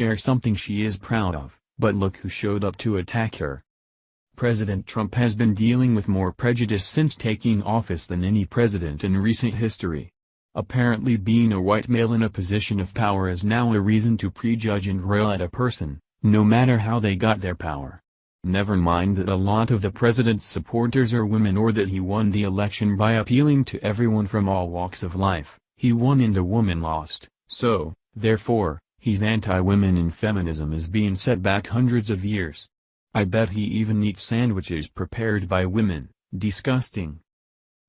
Or something she is proud of, but look who showed up to attack her. President Trump has been dealing with more prejudice since taking office than any president in recent history. Apparently being a white male in a position of power is now a reason to prejudge and rail at a person, no matter how they got their power. Never mind that a lot of the president's supporters are women or that he won the election by appealing to everyone from all walks of life. He won and a woman lost, so, therefore, he's anti-women and feminism is being set back hundreds of years. I bet he even eats sandwiches prepared by women. Disgusting.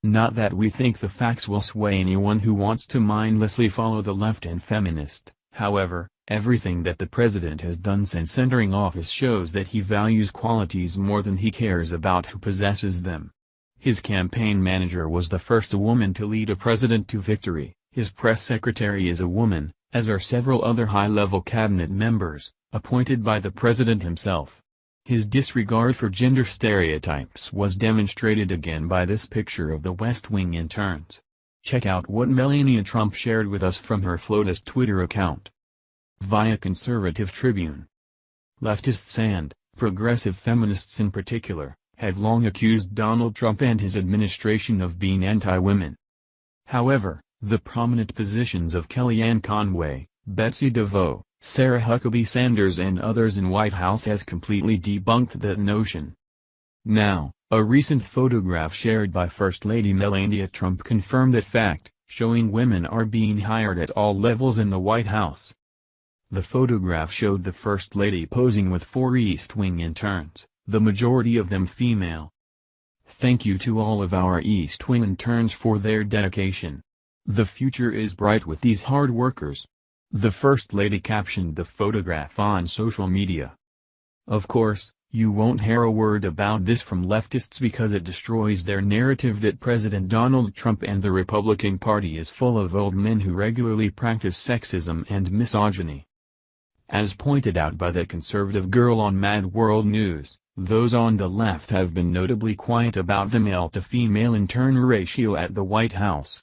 Not that we think the facts will sway anyone who wants to mindlessly follow the left and feminist. However, everything that the president has done since entering office shows that he values qualities more than he cares about who possesses them. His campaign manager was the first woman to lead a president to victory, his press secretary is a woman, as are several other high-level cabinet members, appointed by the president himself. His disregard for gender stereotypes was demonstrated again by this picture of the West Wing interns. Check out what Melania Trump shared with us from her FLOTUS Twitter account. Via Conservative Tribune. Leftists and, progressive feminists in particular, have long accused Donald Trump and his administration of being anti-women. However, the prominent positions of Kellyanne Conway, Betsy DeVos, Sarah Huckabee Sanders and others in White House has completely debunked that notion. Now, a recent photograph shared by First Lady Melania Trump confirmed that fact, showing women are being hired at all levels in the White House. The photograph showed the First Lady posing with 4 East Wing interns, the majority of them female. Thank you to all of our East Wing interns for their dedication. The future is bright with these hard workers. The First Lady captioned the photograph on social media. Of course, you won't hear a word about this from leftists because it destroys their narrative that President Donald Trump and the Republican Party is full of old men who regularly practice sexism and misogyny. As pointed out by that conservative girl on Mad World News, those on the left have been notably quiet about the male-to-female intern ratio at the White House.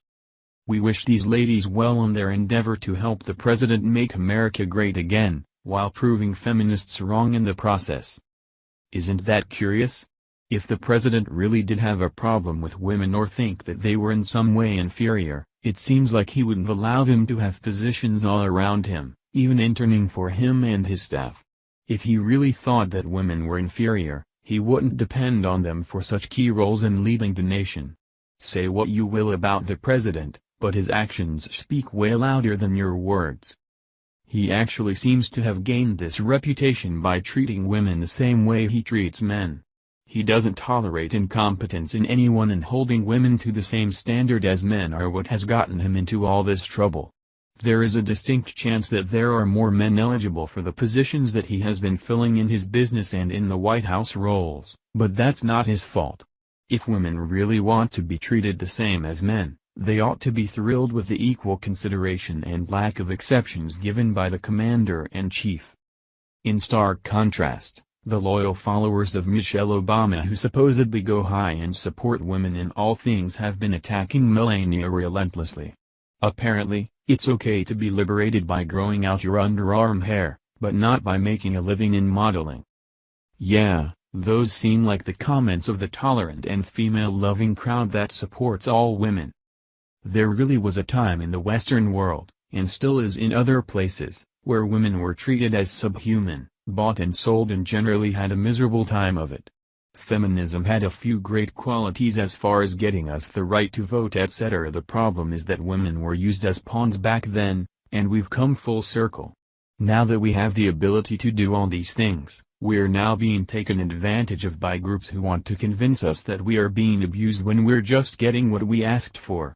We wish these ladies well on their endeavor to help the president make America great again, while proving feminists wrong in the process. Isn't that curious? If the president really did have a problem with women or think that they were in some way inferior, it seems like he wouldn't allow them to have positions all around him, even interning for him and his staff. If he really thought that women were inferior, he wouldn't depend on them for such key roles in leading the nation. Say what you will about the president, but his actions speak way louder than your words. He actually seems to have gained this reputation by treating women the same way he treats men. He doesn't tolerate incompetence in anyone, and holding women to the same standard as men are what has gotten him into all this trouble. There is a distinct chance that there are more men eligible for the positions that he has been filling in his business and in the White House roles, but that's not his fault. If women really want to be treated the same as men, they ought to be thrilled with the equal consideration and lack of exceptions given by the commander-in-chief. In stark contrast, the loyal followers of Michelle Obama who supposedly go high and support women in all things have been attacking Melania relentlessly. Apparently, it's okay to be liberated by growing out your underarm hair, but not by making a living in modeling. Yeah, those seem like the comments of the tolerant and female-loving crowd that supports all women. There really was a time in the Western world, and still is in other places, where women were treated as subhuman, bought and sold, and generally had a miserable time of it. Feminism had a few great qualities as far as getting us the right to vote, etc. The problem is that women were used as pawns back then, and we've come full circle. Now that we have the ability to do all these things, we're now being taken advantage of by groups who want to convince us that we are being abused when we're just getting what we asked for.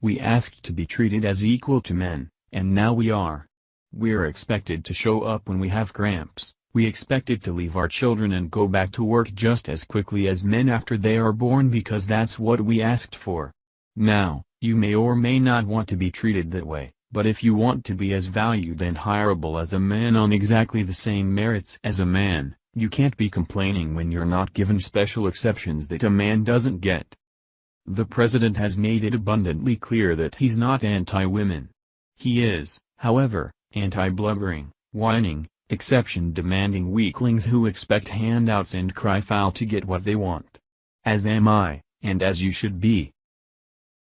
We asked to be treated as equal to men, and now we are. We're expected to show up when we have cramps, we expected to leave our children and go back to work just as quickly as men after they are born because that's what we asked for. Now, you may or may not want to be treated that way, but if you want to be as valued and hireable as a man on exactly the same merits as a man, you can't be complaining when you're not given special exceptions that a man doesn't get. The president has made it abundantly clear that he's not anti-women. He is, however, anti-blubbering, Whining, exception-demanding weaklings who expect handouts and cry foul to get what they want. As am I, and as you should be.